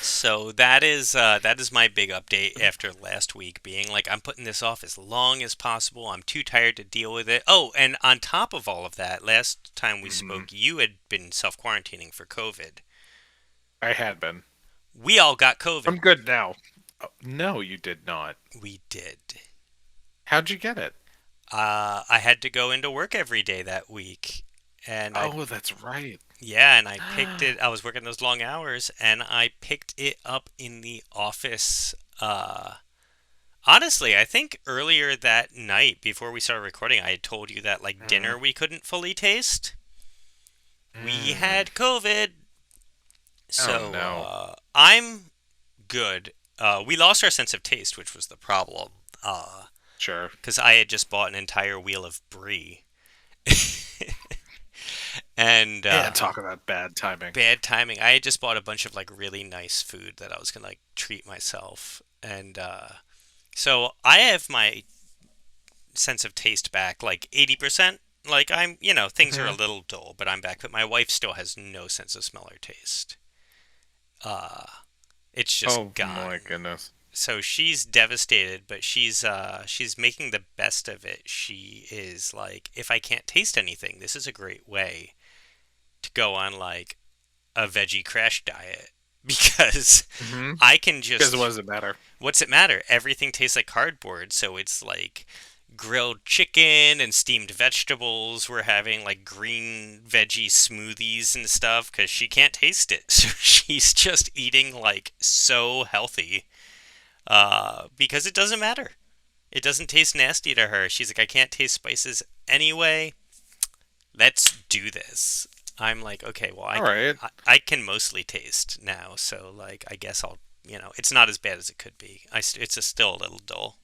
So that is my big update after last week being like I'm putting this off as long as possible. I'm too tired to deal with it. Oh, and on top of all of that, last time we Hmm. spoke, you had been self-quarantining for COVID. I had been. We all got COVID. I'm good now. Oh, no, you did not. We did. How'd you get it? I had to go into work every day that week, and I Oh, that's right. yeah, and I picked it. I was working those long hours, and I picked it up in the office. Honestly, I think earlier that night before we started recording, I had told you that like Mm. dinner we couldn't fully taste. We Mm. had COVID, Oh so no. I'm good. We lost our sense of taste, which was the problem. Sure. Because I had just bought an entire wheel of brie, and Yeah, talk about bad timing. bad timing. I had just bought a bunch of like really nice food that I was gonna like treat myself, and so I have my sense of taste back like 80%. Like I'm, things are a Hmm. little dull, but I'm back. But my wife still has no sense of smell or taste. Uh, it's just Oh my gone. goodness. So she's devastated, but she's making the best of it. She is like, if I can't taste anything, this is a great way to go on like a veggie crash diet because Hmm. I can Because what just does it matter? what's it matter? Everything tastes like cardboard, so it's like grilled chicken and steamed vegetables. We're having like green veggie smoothies and stuff because she can't taste it. So she's just eating like so healthy because it doesn't matter. It doesn't taste nasty to her. She's like, I can't taste spices anyway. Let's do this. I'm like, okay, well, All right. I can mostly taste now, so like, I guess I'll, it's not as bad as it could be. It's still a little dull.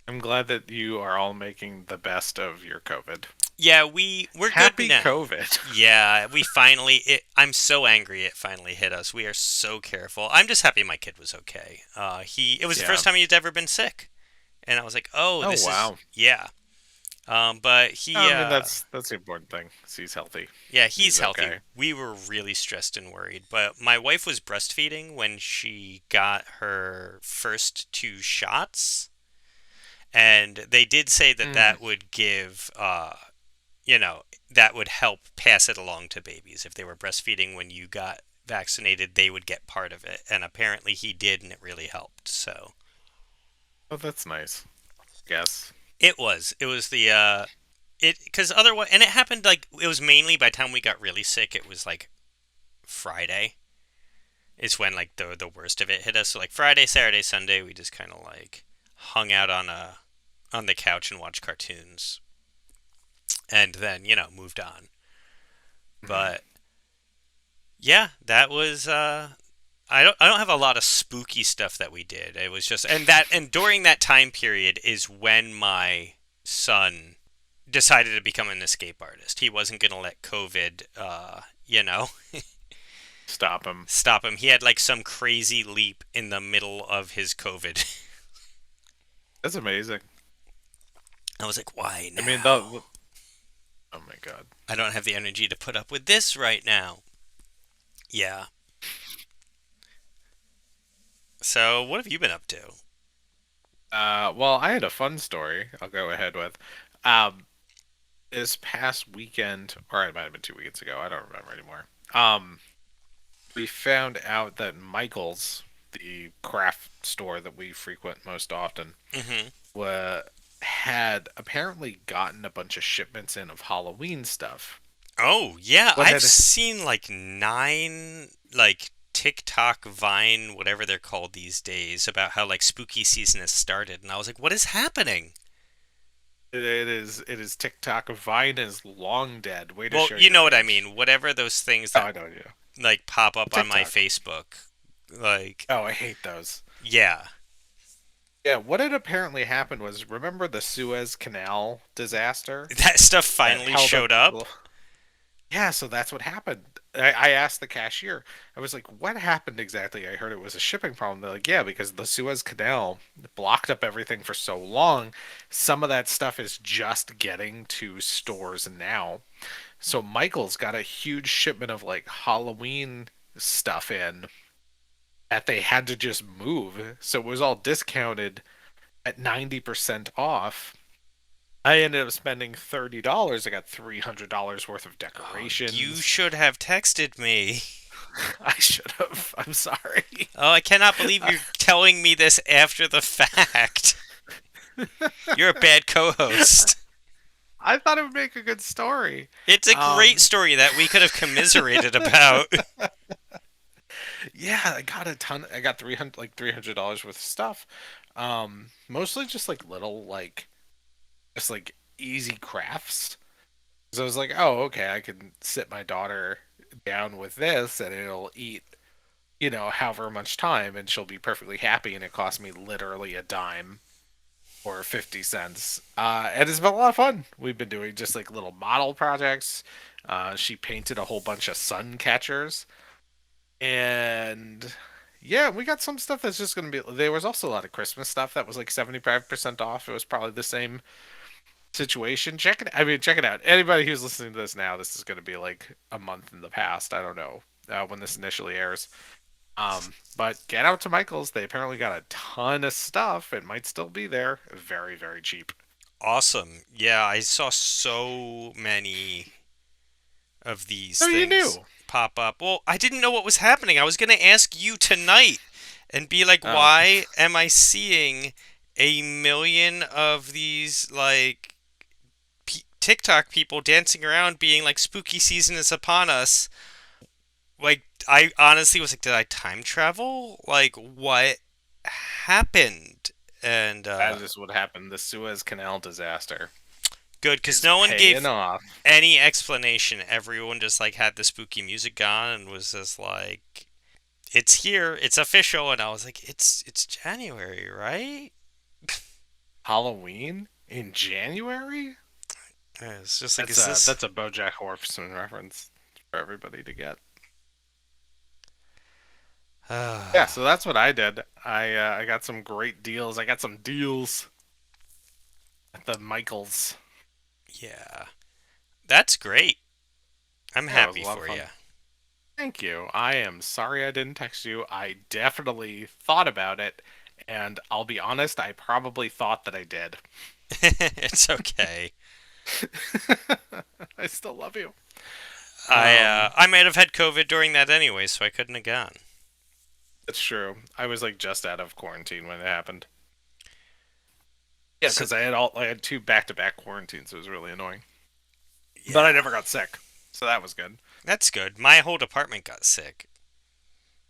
I'm glad that you are all making the best of your COVID. Yeah, we're good Happy now. COVID. Yeah, we finally I'm so angry it finally hit us. We are so careful. I'm just happy my kid was okay. It was the Yeah. first time he'd ever been sick. And I was like, "Oh, Oh this is wow. yeah." But I mean that's the important thing. He's healthy. yeah, he's He's healthy. okay. We were really stressed and worried, but my wife was breastfeeding when she got her first two shots, and they did say that Mm. that would give you know, that would help pass it along to babies. If they were breastfeeding when you got vaccinated, they would get part of it. And apparently he did, and it really helped. So Oh, that's nice. Yes. it was because otherwise, and it happened like, it was mainly by the time we got really sick, it was like Friday. It's when like the worst of it hit us. So like Friday, Saturday, Sunday, we just kind of like hung out on the couch and watched cartoons, and then moved on. Hmm. But yeah, that was I don't have a lot of spooky stuff that we did. It was just and during that time period is when my son decided to become an escape artist. He wasn't going to let COVID Stop him. stop him. He had like some crazy leap in the middle of his COVID. That's amazing. I was like, "Why I mean, now? oh my god. I don't have the energy to put up with this right now." Yeah. So, what have you been up to? Well, I had a fun story. I'll go ahead with. Um, this past weekend, or it might have been 2 weekends ago. I don't remember anymore. We found out that Michael's, the craft store that we frequent most often, Mhm. wa had apparently gotten a bunch of shipments in of Halloween stuff. Oh, yeah, What I've had seen like 9 like TikTok, Vine, whatever they're called these days about how like spooky season has started and I was like, "What is happening?" it is TikTok. Vine is long dead. Way to Well, show you your know what I age. mean. Whatever those things Oh, that I know you. like pop up on my TikTok. Facebook. Like, Oh, I hate those. yeah. Yeah, what had apparently happened was, remember the Suez Canal disaster That stuff that finally held up showed up. people? Yeah, so that's what happened. I asked the cashier. I was like, "What happened exactly?" I heard it was a shipping problem. They're like, "Yeah, because the Suez Canal blocked up everything for so long. Some of that stuff is just getting to stores now." So Michael's got a huge shipment of like Halloween stuff in, that they had to just move. So it was all discounted at 90% off. I ended up spending $30. I got $300 worth of Oh, you decorations. should have texted me. I should have. I'm sorry. Oh, I cannot believe you're telling me this after the fact. You're a bad co-host. I thought it would make a good story. It's a great Um, story that we could have commiserated about. yeah, I got a ton. I got $300 worth of stuff. Mostly just like little just like easy crafts. So I was like, oh, okay, I can sit my daughter down with this, and it'll eat, however much time, and she'll be perfectly happy. And it cost me literally a dime or 50 cents. And it's been a lot of fun. We've been doing just like little model projects. She painted a whole bunch of sun catchers. And yeah, we got some stuff that's just going to be. There was also a lot of Christmas stuff that was like 75% off. It was probably the same situation. Check it out. Anybody who's listening to this now, this is going to be like a month in the past. I don't know when this initially airs. But get out to Michael's. They apparently got a ton of stuff. It might still be there. Very, very cheap. Awesome. Yeah, I saw so many of these So you things knew. pop up. Well, I didn't know what was happening. I was going to ask you tonight and be like, Oh, why am I seeing a million of these, like, TikTok people dancing around being like, spooky season is upon us? Like, I honestly was like, did I time travel? Like, what happened? And, that is what happened. The Suez Canal disaster good, because is no one paying gave off. any explanation. Everyone just like had the spooky music on and was just like, "It's here, it's official." And I was like, "It's January, right?" Halloween in January? It's just like, That's "Is a this?" that's a BoJack Horseman reference for everybody to get. Yeah, so that's what I did. I got some great deals. I got some deals at the Michaels. Yeah, that's great. I'm Yeah, it was a happy lot of for you. fun. Thank you. I am sorry I didn't text you. I definitely thought about it, and I'll be honest, I probably thought that I did. It's okay. I still love you. I Um, I might have had COVID during that anyway, so I couldn't have gone. it's true. I was like just out of quarantine when it happened. Yeah, So because I had two back-to-back quarantines. It was really annoying. But I yeah, never got sick, so that was good. that's good. My whole department got sick.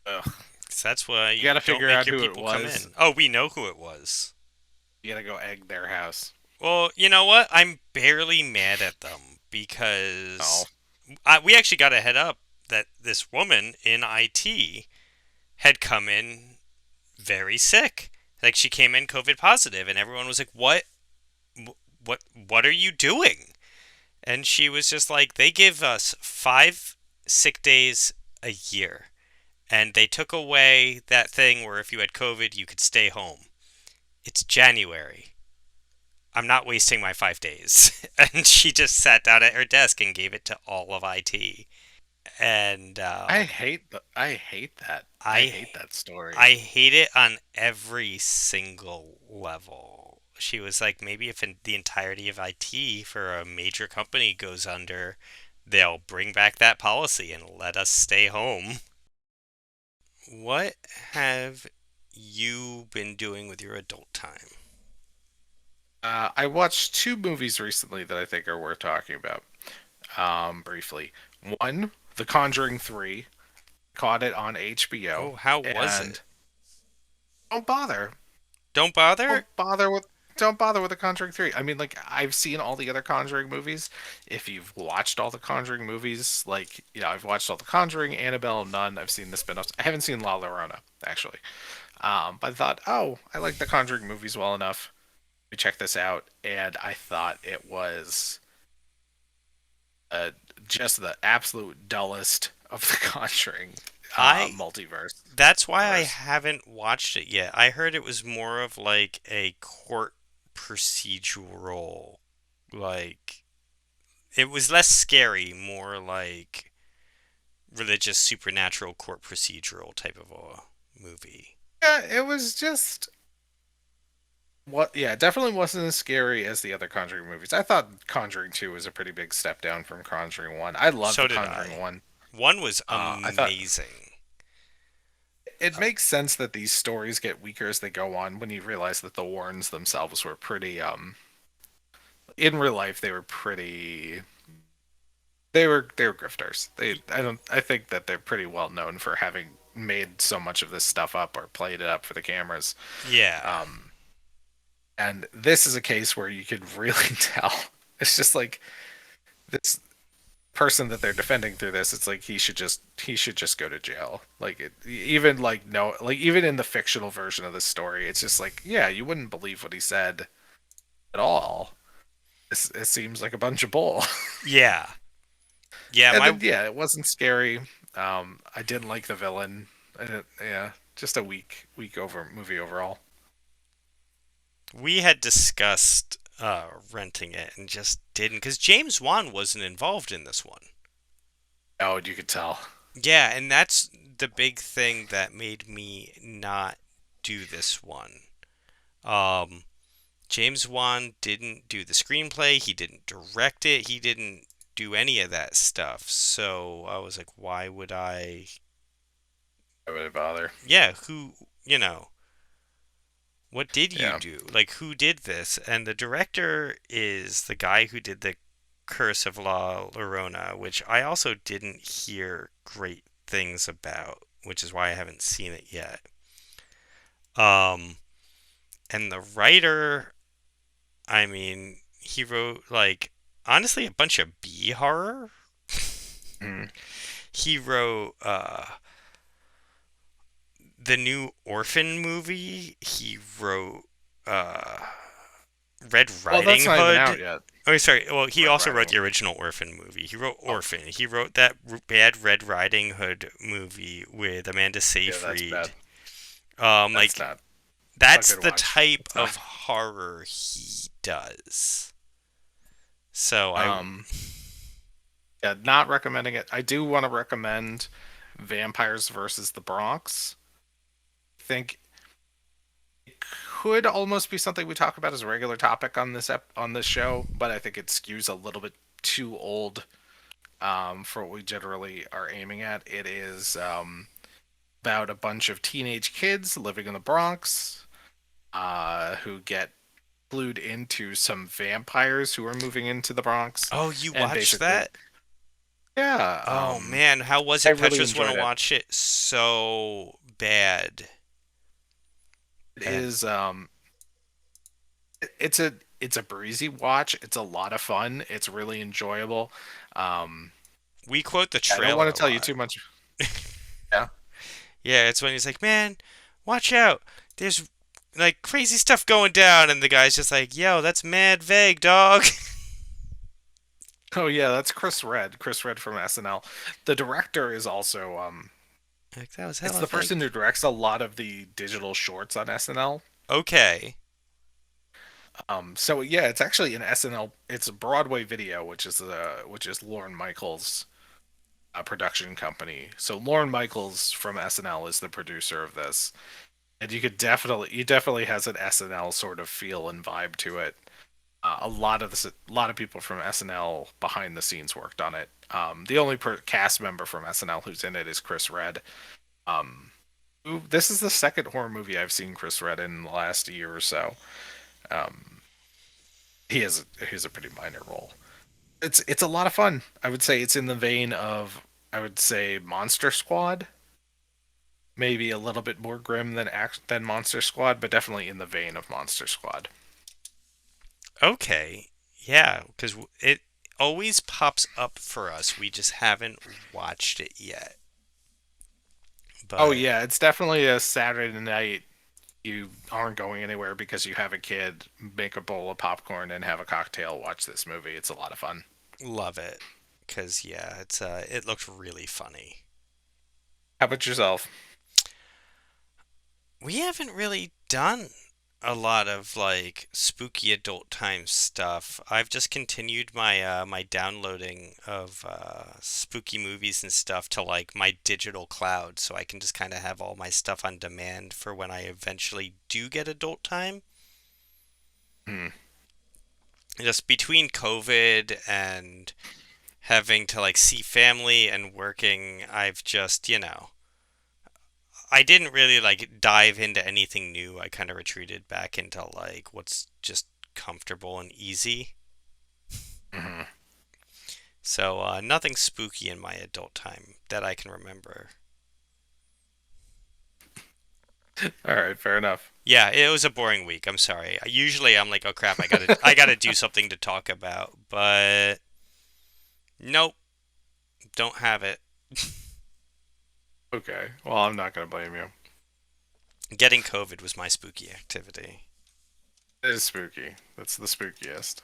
Ugh. So that's why You you got to don't figure make out your who it people come was. in. Oh, we know who it was. You got to go egg their house. Well, you know what? I'm barely mad at them Oh, because we actually got a head up that this woman in IT had come in very sick. Like she came in COVID positive, and everyone was like, "What? What are you doing?" And she was just like, "They give us 5 sick days a year, and they took away that thing where if you had COVID, you could stay home. It's January. I'm not wasting my 5 days." And she just sat down at her desk and gave it to all of IT. And I hate that. I I hate that story. I hate it on every single level. She was like, maybe if the entirety of IT for a major company goes under, they'll bring back that policy and let us stay home. What have you been doing with your adult time? I watched two movies recently that I think are worth talking about. Briefly. One, The Conjuring 3. Caught it on HBO. Oh, how was it? And don't bother. Don't bother? Don't bother with don't bother with The Conjuring 3. I mean, like, I've seen all the other Conjuring movies. If you've watched all the Conjuring movies, like, I've watched all the Conjuring, Annabelle, Nun. I've seen the spin-offs. I haven't seen La Llorona, actually. But I thought, oh, I like the Conjuring movies well enough. We check this out, and I thought it was uh, just the absolute dullest of the Conjuring I multiverse. That's why I Verse. haven't watched it yet. I heard it was more of like a court procedural, like it was less scary, more like religious supernatural court procedural type of a movie. Yeah, it was just what. Yeah, it definitely wasn't as scary as the other Conjuring movies. I thought Conjuring 2 was a pretty big step down from Conjuring 1. I love So the did Conjuring I. 1. One was I thought amazing. it makes sense that these stories get weaker as they go on when you realize that the Warrens themselves were pretty in real life they were pretty they were grifters. I think that they're pretty well known for having made so much of this stuff up or played it up for the cameras. Yeah. Um and this is a case where you could really tell. It's just like this person that they're defending through this, it's like he should just go to jail. Like even like no, like even in the fictional version of this story, it's just like yeah, you wouldn't believe what he said at all. It seems like a bunch of bull. Yeah. Yeah, And my then yeah, it wasn't scary. I didn't like the villain. Yeah, just a weak over movie overall. we had discussed renting it and just didn't because James Wan wasn't involved in this one. Oh, you could tell. Yeah, and that's the big thing that made me not do this one. Um, James Wan didn't do the screenplay, he didn't direct it, he didn't do any of that stuff. So I was like, why would I? I wouldn't bother. Yeah, what did you Yeah, do? Like, who did this? And the director is the guy who did the Curse of La Llorona, which I also didn't hear great things about, which is why I haven't seen it yet. Um, and the writer, I mean, he wrote like honestly a bunch of B horror. mm. He wrote the new Orphan movie. He wrote uh Red Well, that's Riding not even out Hood. yet. Oh, sorry. Well, he Red also wrote Riding. the original Orphan movie. He wrote Oh, Orphan. He wrote that bad Red Riding Hood movie with Amanda yeah, that's Seyfried. bad. That's Like not. It's not that's good the watch. type It's not. of horror he does. So I Um, yeah, not recommending it. I do want to recommend Vampires versus the Bronx. I think it could almost be something we talk about as a regular topic on on this show, but I think it skews a little bit too old for what we generally are aiming at. It is about a bunch of teenage kids living in the Bronx who get glued into some vampires who are moving into the Bronx, Oh, you and watched basically, that? yeah, Oh man, how was I it? really Petra's want to enjoyed it. watch it so bad. It And is it's a breezy watch. It's a lot of fun. It's really enjoyable. Um, we quote the I don't trailer want a to tell you lot. too much. Yeah. Yeah, it's when he's like, "Man, watch out. There's like crazy stuff going down." And the guy's just like, "Yo, that's mad vague, dog." Oh yeah, that's Chris Red. Chris Red from SNL. The director is also Like that was it's hella the person vague. who directs a lot of the digital shorts on SNL. Okay. So yeah, it's actually an SNL. It's a Broadway Video, which is Lorne Michaels' production company. So Lorne Michaels from SNL is the producer of this, and you definitely has an SNL sort of feel and vibe to it. A lot of people from SNL behind the scenes worked on it. The only cast member from SNL who's in it is Chris Red. Um, this is the second horror movie I've seen Chris Red in the last year or so. Um, he has a pretty minor role. It's a lot of fun. I would say it's in the vein of I would say Monster Squad, maybe a little bit more grim than Monster Squad, but definitely in the vein of Monster Squad. Okay. Yeah, because it always pops up for us. We just haven't watched it yet. Oh But yeah, it's definitely a Saturday night. You aren't going anywhere because you have a kid. Make a bowl of popcorn and have a cocktail. Watch this movie. It's a lot of fun. love it. Cause yeah, it looked really funny. How about yourself? We haven't really done a lot of like spooky adult time stuff. I've just continued my downloading of spooky movies and stuff to like my digital cloud, so I can just kind of have all my stuff on demand for when I eventually do get adult time. Hmm. Just between COVID and having to like see family and working, I've just, I didn't really like dive into anything new. I kind of retreated back into like what's just comfortable and easy. Hmm. So nothing spooky in my adult time that I can remember. All right, fair enough. Yeah, it was a boring week. I'm sorry. Usually I'm like, oh crap, I gotta do something to talk about, but nope, don't have it. Okay, well, I'm not gonna blame you. Getting COVID was my spooky activity. It is spooky. That's the spookiest.